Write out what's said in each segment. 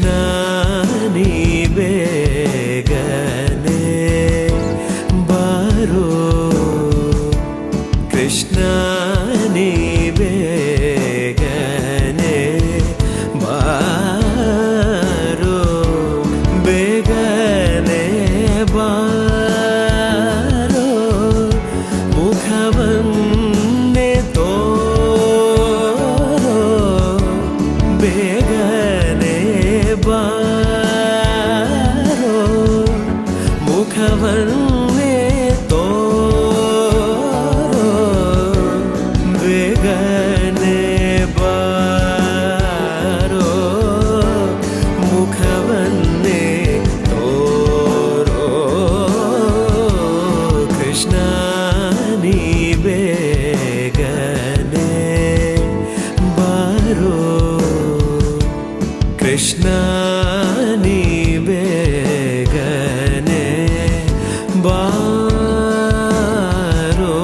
ಕೃಷ್ಣ ನೀ ಬೇಗನೆ ಬಾರೋ, ಕೃಷ್ಣ ನೀ ಬೇಗನೆ ಬಾರೋ, ಬೇಗನೆ ಬಾರೋ, ಮುಖವನ್ನೇ ತೋರೋ, ಬೇಗನೆ ಬಾರೋ, ಮುಖವನ್ನೇ ತೋರೋ, ಬೇಗನೆ ಬಾರೋ, ಮುಖವನ್ನೇ ತೋರೋ, ಕೃಷ್ಣ ನೀ ಬೇಗನೆ ಬಾರೋ, ಕೃಷ್ಣ ನೀ ಬೇಗನೆ ಬಾರೋ.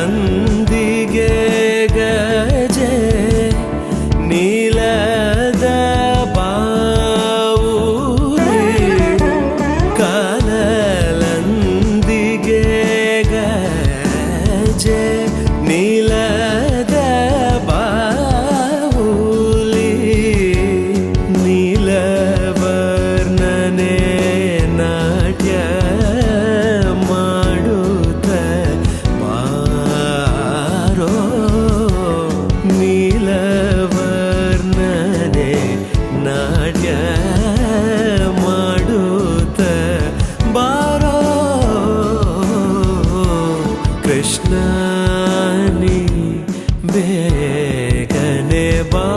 ಕಾಲಲಂದಿಗೆ ಗಜೆ ನೀಲದ ಬಾವುಲಿ, ಕಾಲಲಂದಿಗೆ ಗಜೆ ನೀಲದ ಬಾವುಲಿ, ನೀಲವರ್ಣನೆ ನಾಟ್ಯ ಮಾಡುತ್ತ ಬಾರೋ, ನೀಲವರ್ಣನೆ ನಾಟ್ಯ ಮಾಡುತ್ತ ಬಾರೋ, ಕೃಷ್ಣ ನೀ ಬೇಗನೆ ಬಾರೋ.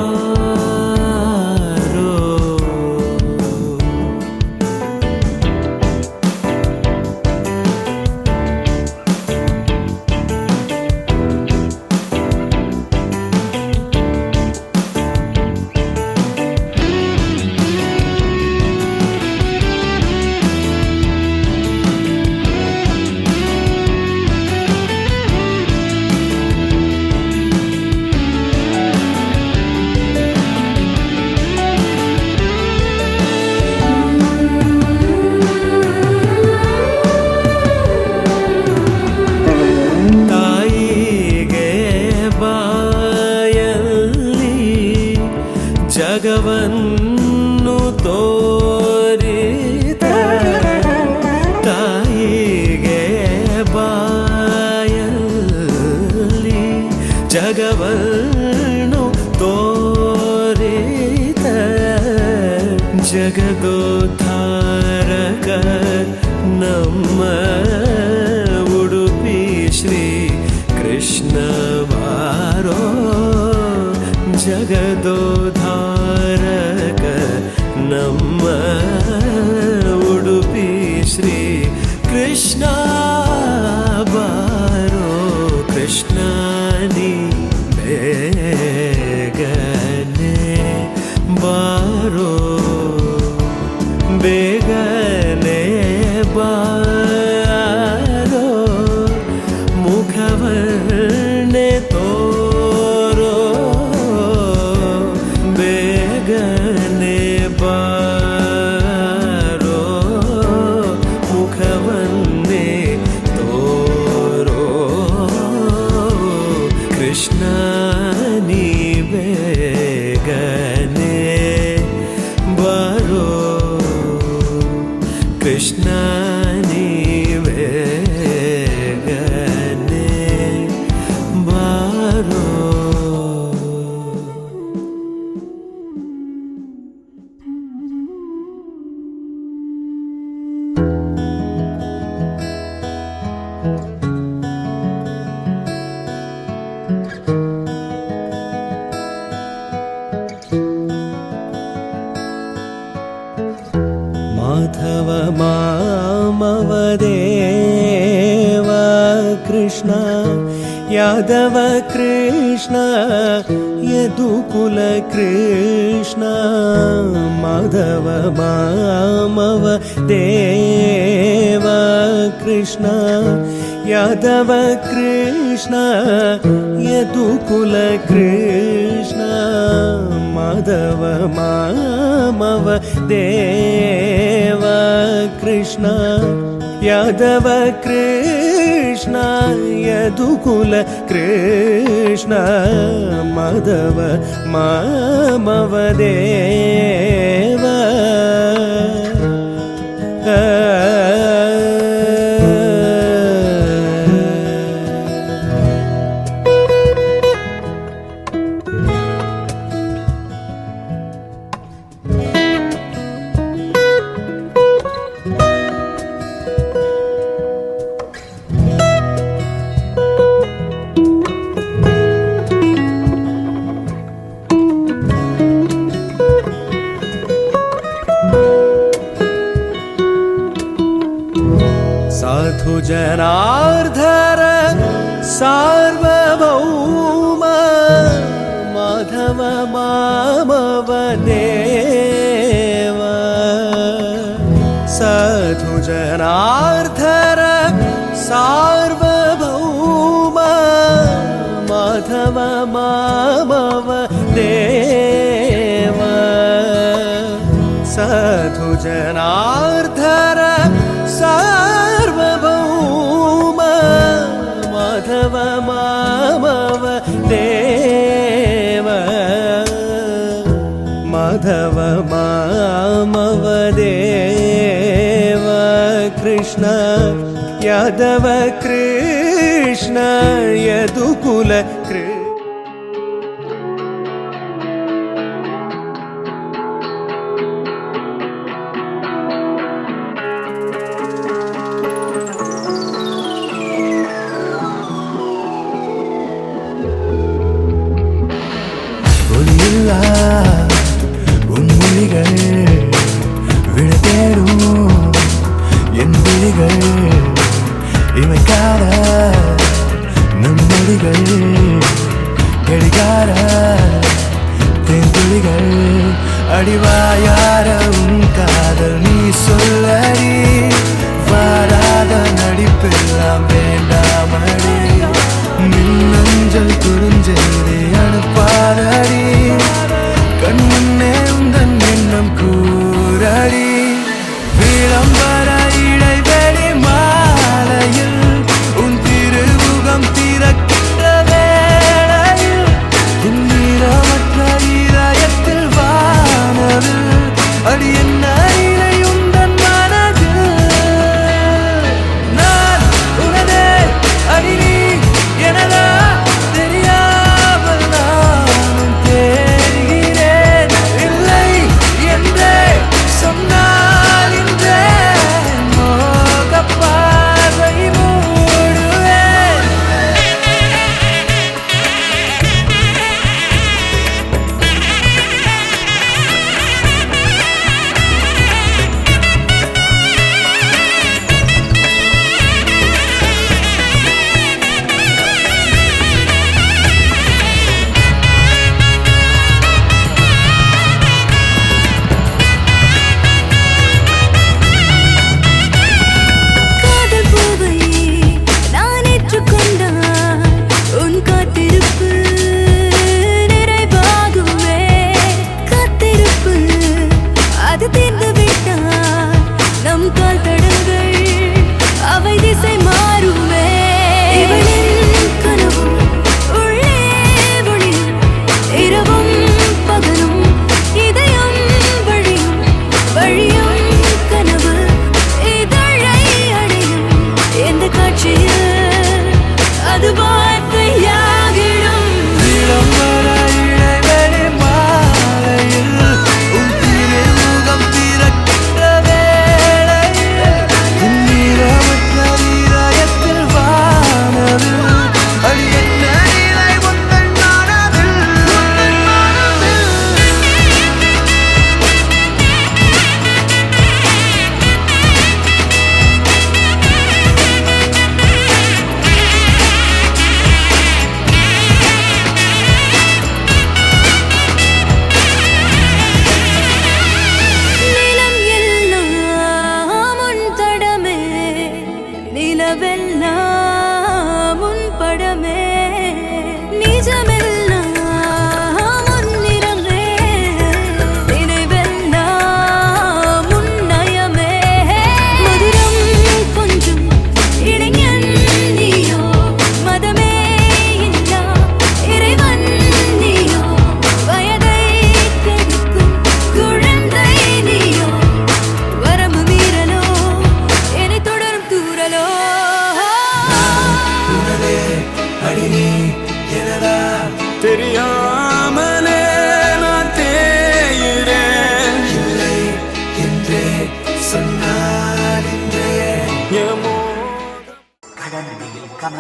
ತಾಯಿಗೆ ಬಾಯಲ್ಲಿ ಜಗವನ್ನು ತೋರಿದ, ತಾಯಿಗೆ ಬಾಯಲ್ಲಿ ಜಗವನ್ನು ತೋರಿದ, ಜಗದೋದ್ಧಾರಕ ನಮ್ಮ ಉಡುಪಿ ಶ್ರೀ ಕೃಷ್ಣ ಬಾರೋ, ಜಗದೋದ್ಧಾರಕ ನಮ್ಮ ಉಡುಪಿ ಶ್ರೀ ಕೃಷ್ಣ ಬಾರೋ, ಕೃಷ್ಣ ನೀ ಬೇಗನೆ ಬಾರೋ, ಬೇಗನೆ ಬಾರೋ, ಮುಖವನ್ನೇ ತೋರೋ, ಬೇಗನೆ ಬಾರೋ, ಮುಖವನ್ನೇ ತೋರೋ, ಕೃಷ್ಣ ನೀ ಬೇಗನೆ ಬಾರೋ, ಕೃಷ್ಣ ನೀ ಬೇಗನೆ ಬಾರೋ. कृष्ण यादव कृष्ण यदुकुल कृष्ण माधव मामव देव कृष्ण यादव कृष्ण यदुकुल कृष्ण माधव मामव देव कृष्ण यादव कृष्ण यदुकुल कृष्ण माधव मामव देव साधु जनार्दन सार्वभौम माधव मामव देव साधु जनार्दन सार्वभौम माधव मामव देव साधु जनार्दन सार्वभौम माधव मामव देव माधव मामव देव कृष्ण यादव कृष्ण यदुकुल कृष्ण உன்மொழிகள் விடத்தேடும் என் விழிகள் இமைக்காத நம் மொழிகள் கெடிகார தேன்துளிகள் அடிவாயார உன் காதல் நீ சொல்லடி வாராத நடிப்பெல்லாம் வேண்டாமடி மின்னஞ்சல் குறிஞ்செய்தி அனுப்பாதடி கண்முன்னே உந்தன் எண்ணம் கூறடி விளம்பர இடைவெளி மாலையில் உன் திருமுகம் திறக்கின்ற வேளையில் துன்னிரமற்ற இதயத்தில் வானவில் அடி என்ன இணையும்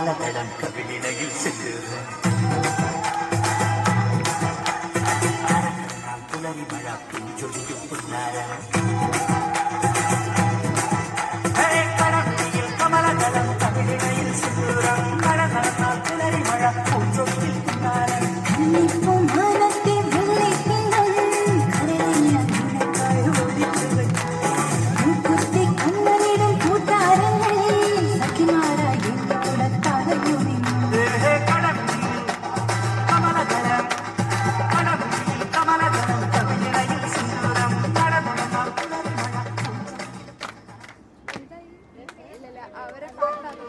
കമലദളം കവിളിണയിൽ സിന്ദൂരം പുലരി മഴ പിഞ്ചൊലിയും പുന്നാര കടലിൽ കമലദളം കവിളിണയിൽ സിന്ദൂരം പുലരി മഴ പിഞ്ചൊലിയും പുന്നാര അവരെ പാട്ടാണ്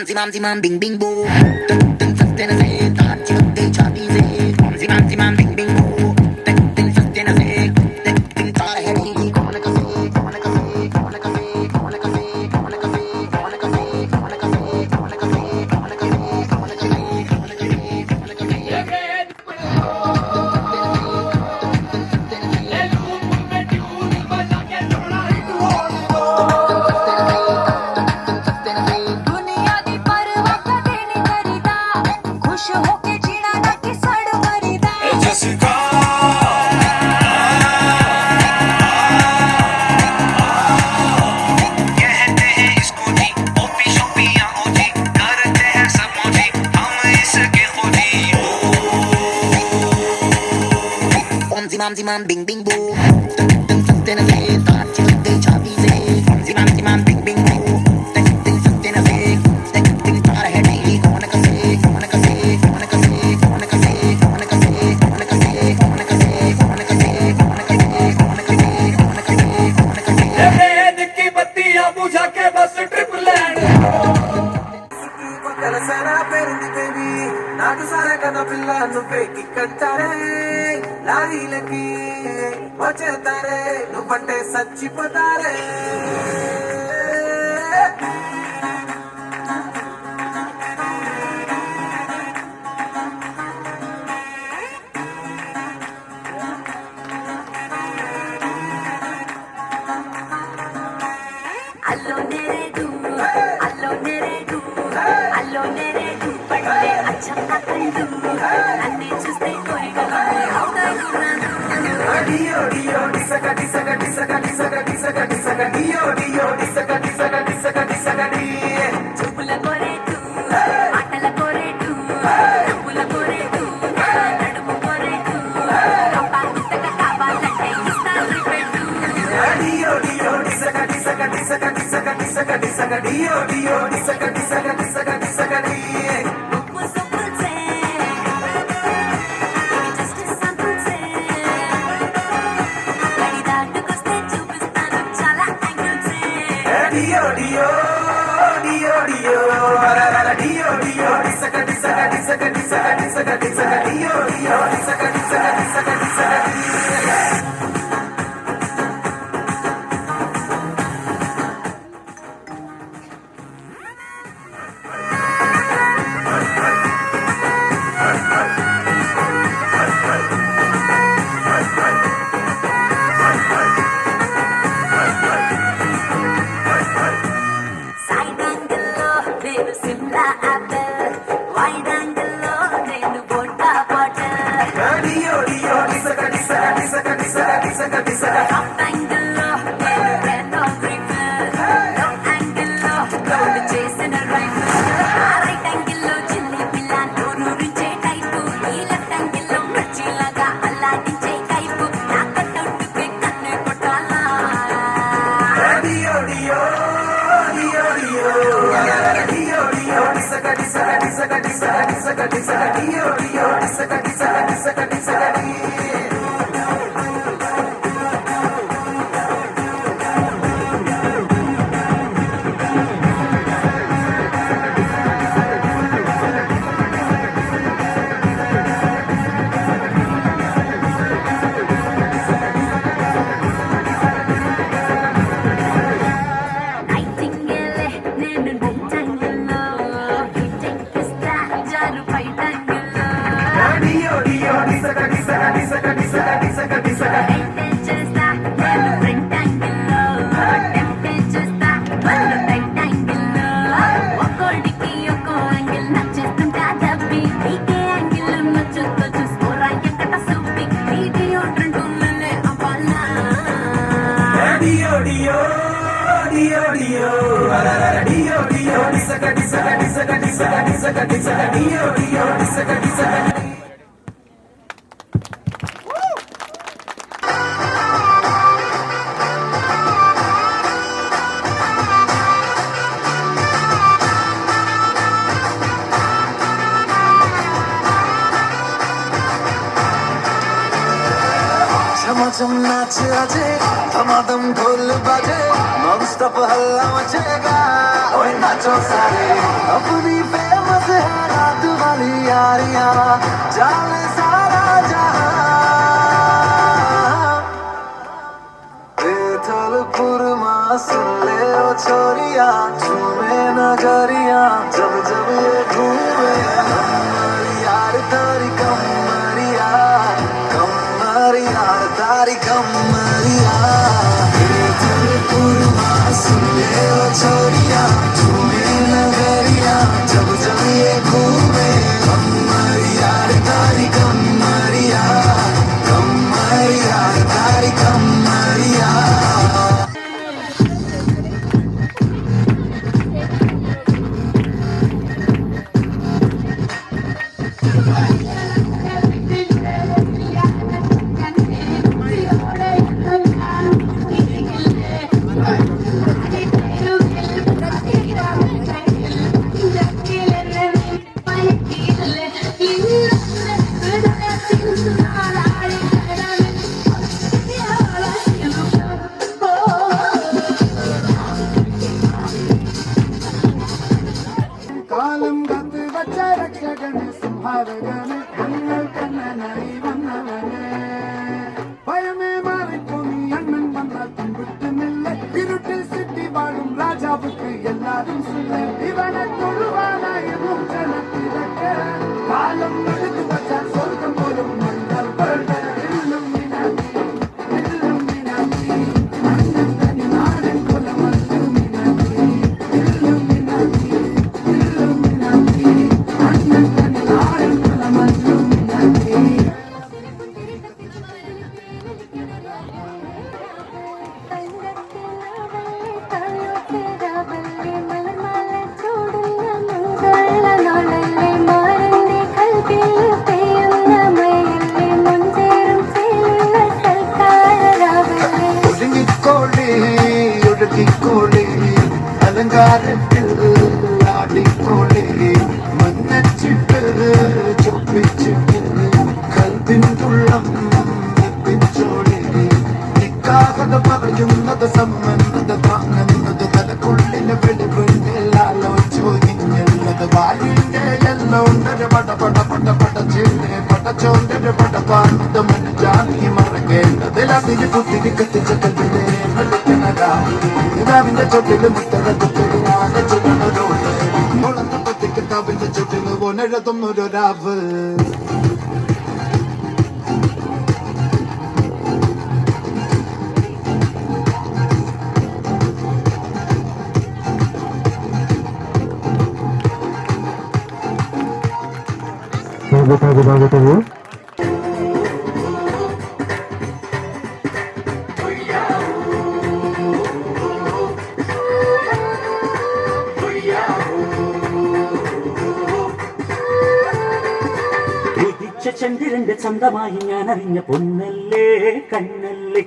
Zimam zimam bing bing boo, tung tung sustain a say, taat chut de chati say. Zimam zimam bing bing boo, tung tung sustain a say, tung tung taar hai dil kaun ka say, kaun ka say, kaun ka say, kaun ka say, kaun ka say, kaun ka say, kaun ka say, kaun ka say, kaun ka say, kaun ka say, kaun ka Zimam zimam bing bing boo, tung tung sustain a say, taat chut de chati say. Zimam zimam bing bing boo, tung tung sustain a say, tung tung taar hai dil kaun ka say, kaun ka say, kaun ka say, kaun ka say, kaun ka say, kaun ka say, kaun ka say, kaun ka say, kaun ka say, kaun ka say, kaun ka say, kaun ka say. Red की बत्तियां बुझा के बस trip land కలసరా పెరిగి baby నాకు సరే కదా పిల్ల నువ్వే కిక్కచ్చారే లారీలకి వచ్చేతారే నువ్వంటే చచ్చిపోతారే Allo nere du padle acha pakandu nanne chuste koigala hauda guranu dio dio disaka disaka disaka disaka disaka disaka dio dio disaka disaka disaka disaka di chupula kore tu atala kore tu dio dio disaka disaka disaka disaka di ఉప్పు సుప్పుల్సే ఇవి just సంపుల్సే గడి దాటుకొస్తే చూపిస్తాను చాలా యాంగిల్సే dio dio dio dio dio dio disaka disaka disaka disaka disaka disaka dio dio disaka disaka disaka disaka di side యాంగిల్లో నేను Simla apple wide యాంగిల్లో నేను బోటా bottle dio dio disaka disaka disaka disaka disaka disaka top యాంగిల్లో నేను brand of rifle లో యాంగిల్లో load చేసిన రైఫిల్ ఆ రైట్ యాంగిల్లో చిల్లి పిల్ల నోరూరించే టైపు ఈ లెఫ్ట్ యాంగిల్లో మిర్చిలాగా అల్లాడించే కైపు నా కట్టౌట్కి కన్నే కొట్టాలా dio dio dio dio dio dio disaka disaka disaka disaka disaka disaka dio dio disaka disaka disaka disaka di నైటింగేలే నేను నైట్ యాంగిల్లో హిట్టెక్కిస్తా జారు ఫైట్ యాంగిల్లో dio dio disaka disaka disaka disaka disaka disaka maintain చేస్తా నేను ఫ్రంట్ యాంగిల్లో టెంప్టేట్ చేస్తా వాళ్ళు tight యాంగిల్లో ఒక్కోడికి ఒక్కో యాంగిల్ నచ్చేస్తుంటా డబ్బి నీకే యాంగిల్ నచ్చుతో చూసుకోరా ఎక్కడ సూపి ఇది ఓట్రంటూనే అవ్వాలా dio dio dio dio dio dio disaka disaka disaka disaka disaka disaka dio dio disaka disaka झमाझम नाच आजे धमाधम ढोल बाजे नॉन स्टॉप हल्ला मचेगा ओए नाचो सारे अपनी फेमस है रात वाली यारियां जाने सारा जहां बेथलपुर मां सुन ले ओ छोरिया झूमे नगरिया जब जब ये घूमे कमर यार तारी कमरिया तारी कमरिया बेथलपुर मां सुन ले ओ छोरिया झूमे नगरिया जब जब ये घूमे कमर यार तारी कमरिया तारी कमरिया കാലം കത്ത് വച്ച രക്ഷകന് സംഹാരകന് ഞങ്ങൾ കണ്ണനായി വന്നവന് ഭയമേ മാറിപ്പോയി അണ്ണൻ വന്നാൽ പിൻവിട്ടുന്നില്ല ഇരുട്ടിൽ സിറ്റി വാഴും രാജാവുക്ക് എല്ലാരും സുഖ ഇവനെ തൊഴുവാനായിരുന്നു ജനത്തിരക്ക് കാലം എടുത്തു വച്ചാൽ സ്വർഗം പോലും മണ്ണൽ പേട് ഇല്ലും മിനാത്തി അണ്ണൻ തനി നാടൻ കുലമല്ലു മിനാത്തി ഇല്ലും മിനാത്തി അണ്ണൻ തനി നാടൻ കുലമല്ലു മിനാത്തി പൂങ്കാരത്തിൽ ആടിക്കോളെ മഞ്ഞച്ചിട്ട് ചൊപ്പിച്ചിട്ട് കൽപ്പിൻതുള്ളം എപ്പിച്ചോളെ നിക്കാകത പറയുന്നത് സമ്മന്നത് താങ്ങുന്നത് തലക്കുള്ളിലെ വെളിവില്ലാലോ ചോദിഞ്ഞുള്ളത് വാലിന്റെ എല്ലോണ്ടൊരു പട പട പട പട ചേർന്ന് പടച്ചോണ്ടൊരു പട പാർന്നത് മനുജാതി മറക്കേണ്ടതിൽ അതിന് കുത്തിരി കത്തിച്ച കല്ലിലെ രാവിന്റെ ചൊട്ടില് മുത്തല കുത്തിരി ആന ചുരുളോട് മുളന്ന പത്തിക്ക് താവിന്റെ ചുട്ടില് പോലെഴുതുന്നൊരു രാവ് ചന്ദ്രന്റെ ചന്തമായി ഞാൻ അറിഞ്ഞ പൊന്നല്ലേ കണ്ണല്ലേ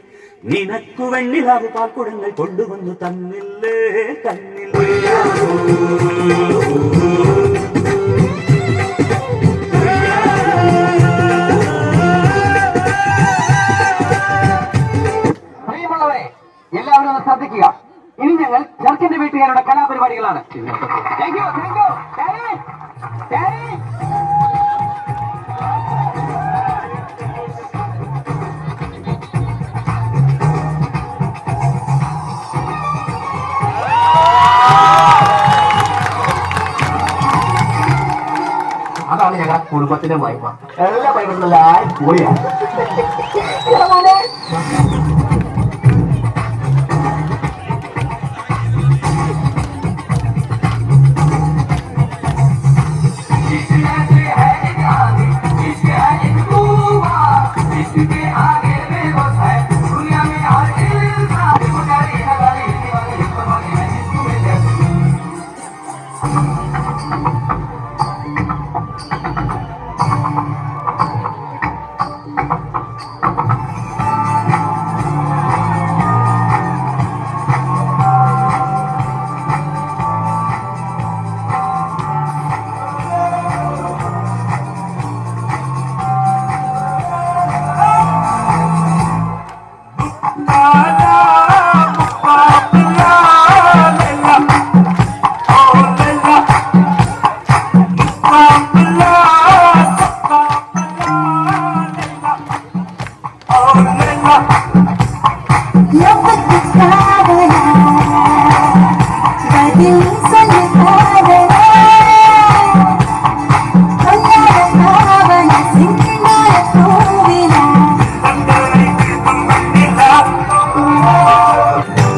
നിനക്കു വെണ്ണിലാവ് പാൽക്കുടങ്ങൾ കൊണ്ടുവന്നു തന്നില്ലേ കണ്ണില്ലേ പ്രിയമുള്ളവരെ എല്ലാവരും ഒന്ന് ശ്രദ്ധിക്കുക. ഇനി ഞങ്ങൾ ചെറുക്കന്റെ വീട്ടുകാരുടെ കലാപരിപാടികളാണ്. അതാണ് ഞങ്ങളുടെ കുടുംബത്തിന്റെ മഹിമ. എല്ലാ മഹിമകളിലായി പോയാണ്.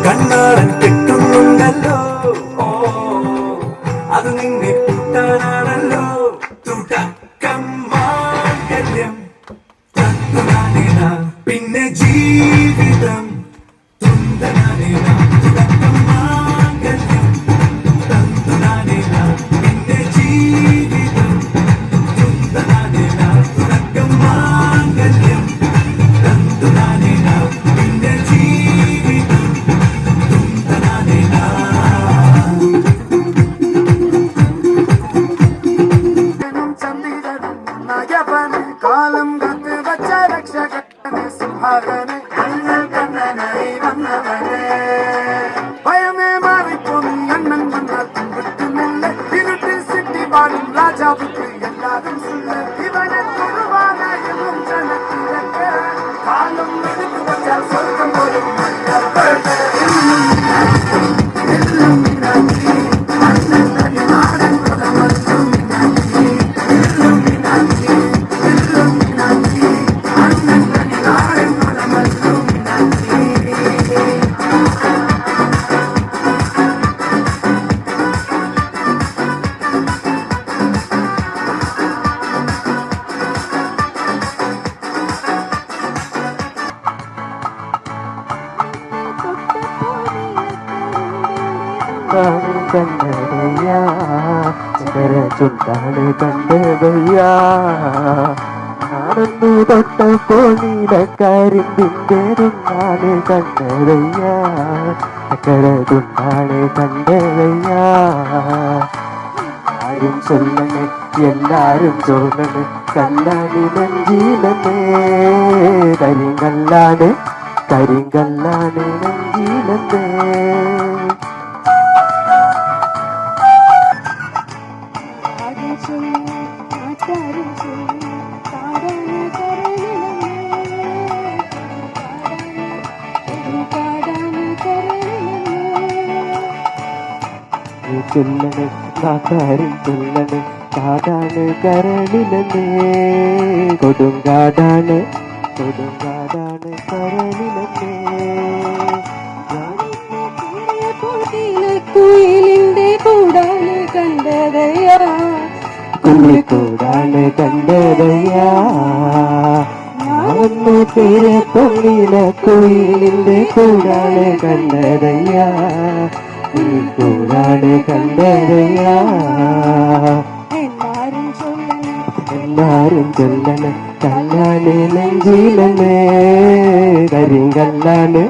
കണ്ണാടൻ കെട്ടുന്നുണ്ടല്ലോ അത് നിന്നെ കൂട്ടാനാണല്ലോ തുടക്കം മാംഗല്യം തന്തുനാനേന പിന്നെ ജീവിതം തുന്തനാനേന തുടക്കം മാംഗല്യം തന്തുനാനേന പിന്നെ ജീവിതം തുന്തനാനേന തുടക്കം മാംഗല്യം തന്തുനാനേന പിന്നെ ജീവിതം തുന്തനാനേന ചന്ദ്രനും നയവന് കാലം കത്ത് വച്ച രക്ഷകന് സുഹാരന് ഞങ്ങൾ കണ്ണനായി വന്നവനെ ഭയമേ മാറിപ്പോന്നു എണ്ണൻ വന്നാൽ പിൻവിട്ടുന്നില്ല ഇരുട്ടിൽ സിറ്റി പാടും രാജാവുക്ക് എല്ലാതും സുള്ള ഇവനെ തുറവാനായും ജനത്തിരക്ക് കാലം എടുത്തു വച്ചാൽ സ്വർഗം പോലും കണ്ടതയ്യാ ചുണ്ടാണ് കണ്ടതയ്യാ നാടൊന്നു തൊട്ടപ്പോൾ നീലക്കരിമ്പിൻ്റെ നാട് കണ്ടതയ്യാ ചക്കരതുണ്ടാണ് കണ്ടതയ്യാ ആരും ചൊല്ലണേ എല്ലാരും ചൊല്ലണേ കല്ലാണി നെഞ്ചിലേ കരിങ്കല്ലാണ് കരിങ്കല്ലാണ് നെഞ്ചിലേ ആരും ചൊല്ലി നാട്ടാരും ചൊല്ലി കാടാണ് കരളിലമ്മേ കാടാണ് കരളിലമ്മേ ചൊല്ലണേ നാട്ടാരും ചൊല്ലണേ കാടാണ് കരളിലേ കൊടുങ്കാടാണ് കൊടുങ്കാടാണ് കരളിലേ കുയിലിന്റെ കൂടാണ് കണ്ടതയ്യാ കുന്നിക്കൂടാണ് കണ്ടതയ്യാ ഞാനൊന്നു പേരെ പൊന്നില കുയിലിന്റെ കൂടാണ് കണ്ടതയ്യാ കൂടാണ് കണ്ടതയ്യാ എല്ലാരും ചൊല്ലണം എല്ലാരും ചൊല്ലണേ കല്ലാണ് നെഞ്ചിലേ കരിങ്കല്ലാണ്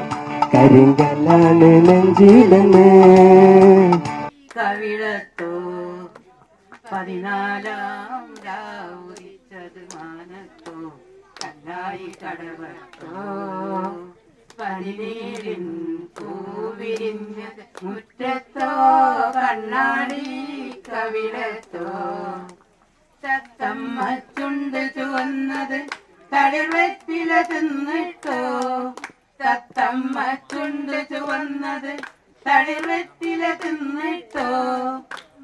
കരിങ്കല്ലാണ് നെഞ്ചിലേ കവിളത്തോ 14 രാവുരിച്ചത് മാനത്തോ കല്ലായി കടവത്തോ പനിനീരിൻ പൂവിരിഞ്ഞത് മുറ്റത്തോ കണ്ണാടി കവിളത്തോ തത്തമ്മ ചുണ്ട് ചുവന്നത് തളിർവെറ്റില തിന്നിട്ടോ തത്തമ്മ ചുണ്ട് ചുവന്നത് തളിർവെറ്റില തിന്നിട്ടോ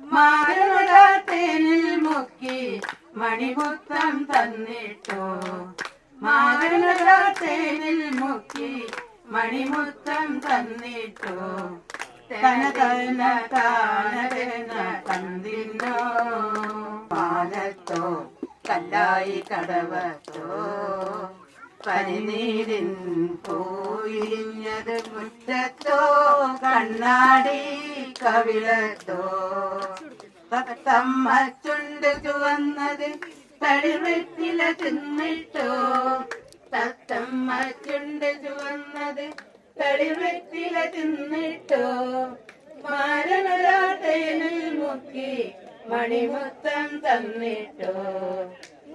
മാരണതേനിൽ മുക്കി മണിമുത്തം തന്നിട്ടോ മാരണതേനിൽ മുക്കി മണിമുത്തം തന്നിട്ടോ തന തന താനതന തന്നിന്നോ പാലത്തോ കല്ലായി കടവത്തോ പനിനീരിൻ പോയിഞ്ഞത് മുറ്റത്തോ കണ്ണാടി കവിളത്തോ തത്തമ്മ ചുണ്ട് ചുവന്നത് തളിർവെറ്റില തിന്നിട്ടോ തത്തമ്മ ചുണ്ട് ചുവന്നത് തളിർവെറ്റില തിന്നിട്ടോ മാരണരാതേനിൽ മുക്കി മണിമുത്തം തന്നിട്ടോ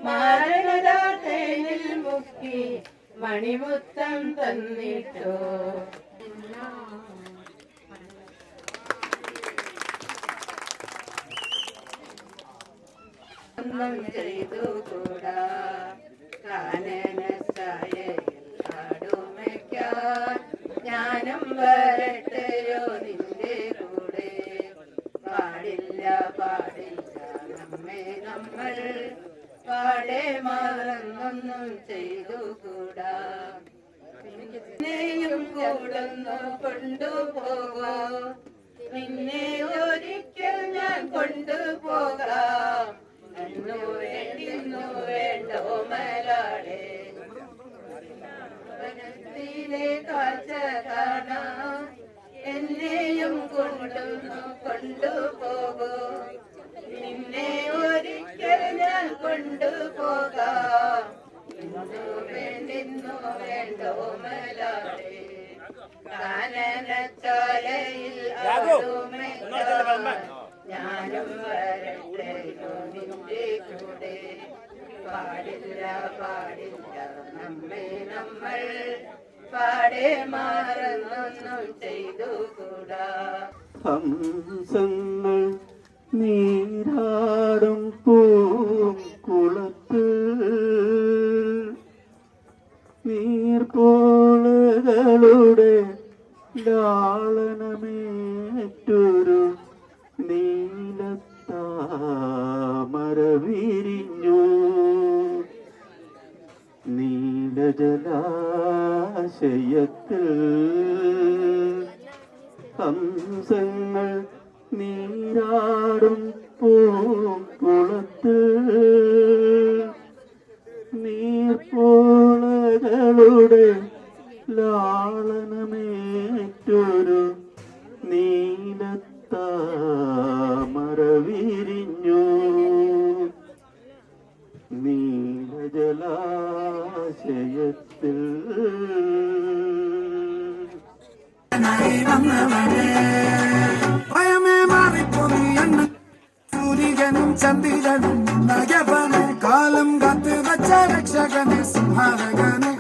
മാരണരാതേനിൽ മുക്കി മണിമുത്തം തന്നിട്ടോ ഒന്നും ചെയ്തു കൂടാ കാനനസായയിൽ ആടുമയ്ക്കാൻ ഞാനും വരട്ടെയോ നിന്റെ കൂടെ പാടില്ല പാടില്ല നമ്മെ നമ്മൾ പാടെ മറന്നൊന്നും ചെയ്തു കൂടാ നിന്നെയും കൂടുന്നു കൊണ്ടുപോകോ നിന്നെ ഒരിക്കൽ ഞാൻ കൊണ്ടുപോകാം എന്നു വേണ്ടിന്നു വേണ്ടോ മലാളെ വനത്തിലെ കാഴ്ച കാണാം എന്നെയും കൊണ്ടുപോകൂ നിന്നെ ഒരിക്കൽ ഞാൻ കൊണ്ടുപോകാം ഇന്നു വേണ്ടിന്നു വേണ്ടോ മലാളെ കാനനച്ചാലയിൽ ഞാനും വരട്ടെയോ നിന്റെ കൂടെ പാടില്ല പാടില്ല നമ്മെ നമ്മൾ പാടെ മാറുന്നൊന്നും ചെയ്തു കൂടാ ഹംസങ്ങൾ നീരാടും പൂക്കുളത്ത് നീർപ്പോളകളുടെ ലാളനമേറ്റൊരു നീലത്താമര വിരിഞ്ഞു നീലജലാശയത്തിൽ ഹംസങ്ങൾ നീരാടും പൂക്കുളത്ത് നീർപ്പോളകളുടെ ലാളനമേറ്റൊരു നീലത്താമര വിരിഞ്ഞു നീലജലാശയത്തിൽ വന്നവനെ ഭയമേ മാറിപ്പോ നീ അണ്ണൻ സൂര്യനും ചന്ദ്രനും നഗവനെ കാലം കാത്ത് വച്ച രക്ഷകനെ സംഹാരകനെ